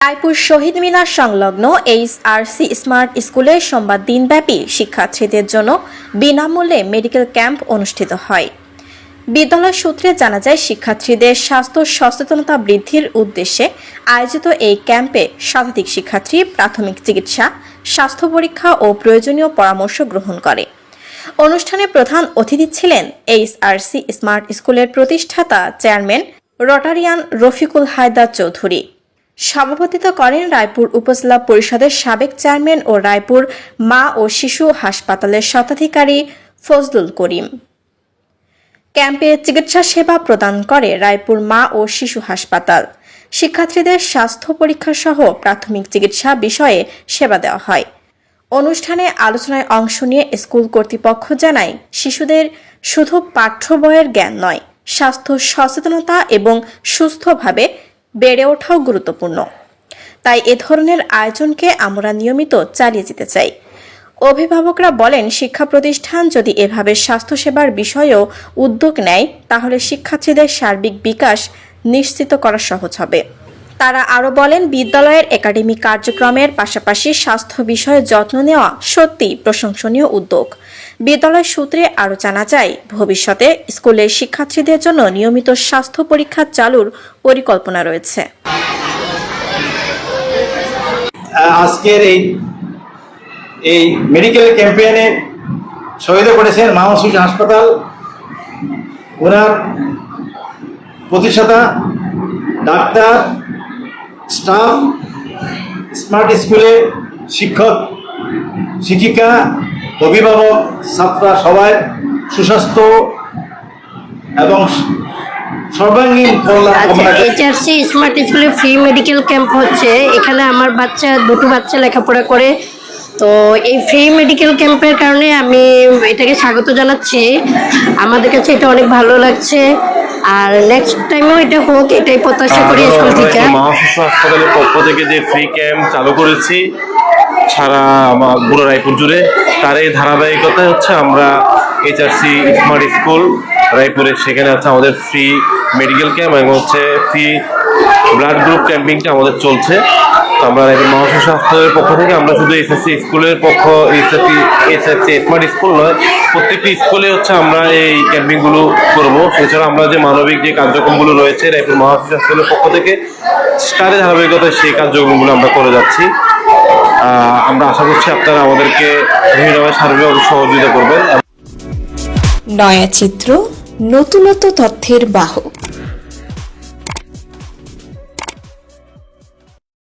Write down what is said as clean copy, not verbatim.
রায়পুর শহীদ মিনার সংলগ্ন HRC smart স্কুলে সোমবার দিনব্যাপী শিক্ষার্থীদের জন্য বিনামূল্যে মেডিকেল ক্যাম্প অনুষ্ঠিত হয়। বিদ্যালয় সূত্রে জানা যায়, শিক্ষার্থীদের স্বাস্থ্য সচেতনতা বৃদ্ধির উদ্দেশ্যে আয়োজিত এই ক্যাম্পে শতাধিক শিক্ষার্থী প্রাথমিক চিকিৎসা, স্বাস্থ্য পরীক্ষা ও প্রয়োজনীয় পরামর্শ গ্রহণ করে। অনুষ্ঠানে প্রধান অতিথি ছিলেন এইচআরসি স্মার্ট স্কুলের প্রতিষ্ঠাতা চেয়ারম্যান রোটারিয়ান রফিকুল হায়দার চৌধুরী। সভাপতিত্ব করেন রায়পুর উপজেলা পরিষদের সাবেক চেয়ারম্যান ও রায়পুর মা ও শিশু হাসপাতালের স্বত্বাধিকারী ফজলুল করিম। ক্যাম্পে চিকিৎসা সেবা প্রদান করে রায়পুর মা ও শিশু হাসপাতাল। শিক্ষার্থীদের স্বাস্থ্য পরীক্ষা সহ প্রাথমিক চিকিৎসা বিষয়ে সেবা দেওয়া হয়। অনুষ্ঠানে আলোচনায় অংশ নিয়ে স্কুল কর্তৃপক্ষ জানায়, শিশুদের শুধু পাঠ্য বইয়ের জ্ঞান নয়, স্বাস্থ্য সচেতনতা এবং সুস্থভাবে বেড়ে ওঠাও গুরুত্বপূর্ণ। তাই এ ধরনের আয়োজনকে আমরা নিয়মিত চালিয়ে যেতে চাই। অভিভাবকরা বলেন, শিক্ষা প্রতিষ্ঠান যদি এভাবে স্বাস্থ্যসেবার বিষয়েও উদ্যোগ নেয়, তাহলে শিক্ষার্থীদের সার্বিক বিকাশ নিশ্চিত করা সহজ হবে। তারা আরও বলেন, বিদ্যালয়ের একাডেমিক কার্যক্রমের পাশাপাশি স্বাস্থ্য বিষয়ে যত্ন নেওয়া সত্যি প্রশংসনীয় উদ্যোগ। বিদ্যালয় সূত্রে আরও জানা যায়, ভবিষ্যতে স্কুলের শিক্ষার্থীদের জন্য নিয়মিত স্বাস্থ্য পরীক্ষা চালুর পরিকল্পনা রয়েছে। আজকের এই মেডিকেল ক্যাম্পেইনে সহায়তা করেছেন মা ও শিশু হাসপাতাল, ওনার প্রতিষ্ঠাতা, ডাক্তার, স্টাফ, স্মার্ট স্কুলে শিক্ষক, শিক্ষিকা, অভিভাবক, ছাত্ররা সবাই সুস্বাস্থ্য এবং সর্বাঙ্গীন এইচআরসি স্মার্ট স্কুলে ফ্রি মেডিকেল ক্যাম্প হচ্ছে। এখানে আমার দুটো বাচ্চা লেখাপড়া করে। তো এই ফ্রি মেডিকেল ক্যাম্পের কারণে আমি এটাকে স্বাগত জানাচ্ছি। আমাদের কাছে এটা অনেক ভালো লাগছে, আর নেক্সট টাইমও এটা হোক, এটাই প্রত্যাশা করি স্কুল থেকে। মা শিশু হাসপাতালের পক্ষ থেকে যে ফ্রি ক্যাম্প চালু করেছি সারা পুরো রায়পুর জুড়ে, তার এই ধারাবাহিকতা হচ্ছে আমরা এইচআরসি স্মার্ট স্কুল রায়পুরে, সেখানে হচ্ছে আমাদের ফ্রি মেডিকেল ক্যাম্প এবং হচ্ছে ফ্রি ব্লাড গ্রুপ ক্যাম্পিংটা আমাদের চলছে। তো আমরা রায়পুর মা শিশু হাসপাতালের পক্ষ থেকে আমরা শুধু এইচআরসি স্কুলের এইচআরসি স্মার্ট স্কুল নয়, প্রত্যেকটি স্কুলে হচ্ছে আমরা এই ক্যাম্পিংগুলো করবো। এছাড়া আমরা যে মানবিক যে কার্যক্রমগুলো রয়েছে রায়পুর মা শিশু হাসপাতালের পক্ষ থেকে, তারই ধারাবাহিকতায় সেই কার্যক্রমগুলো আমরা করে যাচ্ছি। আমরা আশা করছি আপনারা আমাদেরকে বিভিন্নভাবে সার্বিকভাবে সহযোগিতা করবেন। নয়া চিত্র, নতুনত্ব তথ্যের বাহক।